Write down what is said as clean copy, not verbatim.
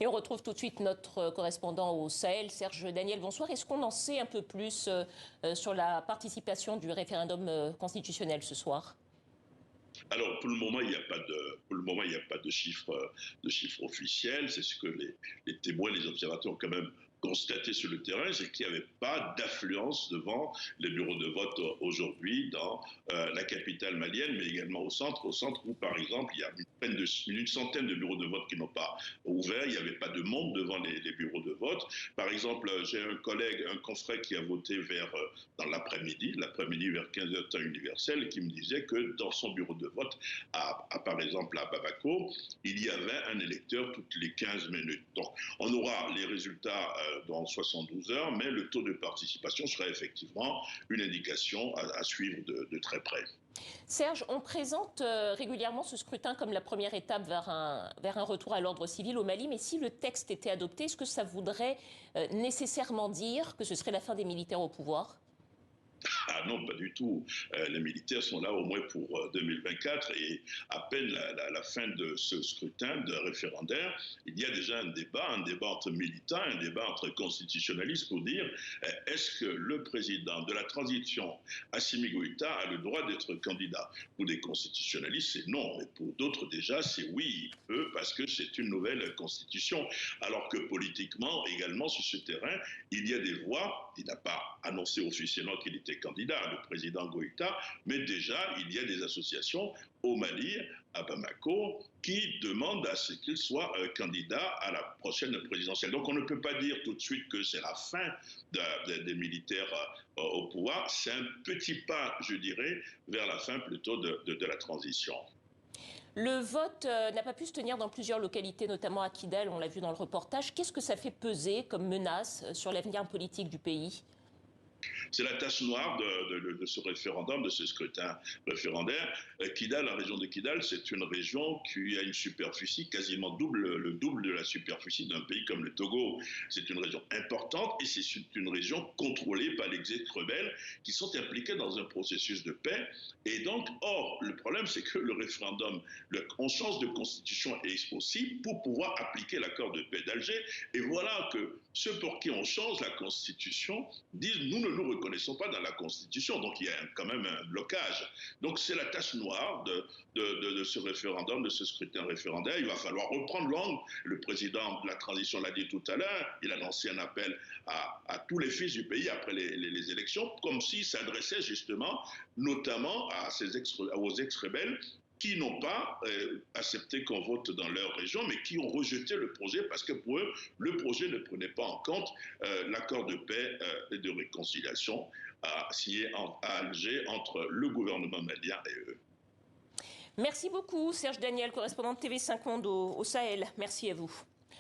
Et on retrouve tout de suite notre correspondant au Sahel, Serge Daniel. Bonsoir. Est-ce qu'on en sait un peu plus sur la participation du référendum constitutionnel ce soir? Alors, pour le moment, il n'y a pas de chiffres officiels. C'est ce que les témoins, les observateurs ont quand même constaté sur le terrain, c'est qu'il n'y avait pas d'affluence devant les bureaux de vote aujourd'hui dans la capitale malienne, mais également au centre où, par exemple, il y a une centaine de bureaux de vote qui n'ont pas ouvert. Il n'y avait pas de monde devant les bureaux de vote. Par exemple, j'ai un confrère qui a voté dans l'après-midi vers 15h temps universel, qui me disait que dans son bureau de vote, par exemple à Bamako, il y avait un électeur toutes les 15 minutes. Donc, on aura les résultats dans 72 heures, mais le taux de participation sera effectivement une indication à suivre de très près. Serge, on présente régulièrement ce scrutin comme la première étape vers un retour à l'ordre civil au Mali, mais si le texte était adopté, est-ce que ça voudrait nécessairement dire que ce serait la fin des militaires au pouvoir ? Ah non, pas du tout. Les militaires sont là au moins pour 2024 et à peine la fin de ce scrutin de référendaire, il y a déjà un débat entre militants, un débat entre constitutionnalistes pour dire est-ce que le président de la transition, Assimi Goïta, a le droit d'être candidat? Pour des constitutionnalistes, c'est non, mais pour d'autres déjà, c'est oui, il peut parce que c'est une nouvelle constitution. Alors que politiquement, également sur ce terrain, il y a des voix, il n'a pas annoncé officiellement qu'il était candidat, le président Goïta, mais déjà, il y a des associations au Mali, à Bamako, qui demandent à ce qu'il soit candidat à la prochaine présidentielle. Donc on ne peut pas dire tout de suite que c'est la fin des militaires au pouvoir. C'est un petit pas, je dirais, vers la fin plutôt de la transition. Le vote n'a pas pu se tenir dans plusieurs localités, notamment à Kidal, on l'a vu dans le reportage. Qu'est-ce que ça fait peser comme menace sur l'avenir politique du pays ? C'est la tache noire de ce référendum, de ce scrutin référendaire. Kidal, la région de Kidal, c'est une région qui a une superficie quasiment le double de la superficie d'un pays comme le Togo. C'est une région importante et c'est une région contrôlée par les ex-rebelles qui sont impliqués dans un processus de paix. Et donc, le problème, c'est que le référendum, on change de constitution aussi pour pouvoir appliquer l'accord de paix d'Alger. Et voilà que ceux pour qui on change la constitution disent nous ne nous reconnaissons pas dans la Constitution. Donc il y a quand même un blocage. Donc c'est la tache noire de ce référendum, de ce scrutin référendaire. Il va falloir reprendre langue. Le président de la transition l'a dit tout à l'heure. Il a lancé un appel à tous les fils du pays après les élections, comme s'il s'adressait justement notamment aux ex-rebelles qui n'ont pas accepté qu'on vote dans leur région, mais qui ont rejeté le projet parce que pour eux, le projet ne prenait pas en compte l'accord de paix et de réconciliation signé à Alger entre le gouvernement malien et eux. Merci beaucoup, Serge Daniel, correspondant de TV5 Monde au Sahel. Merci à vous.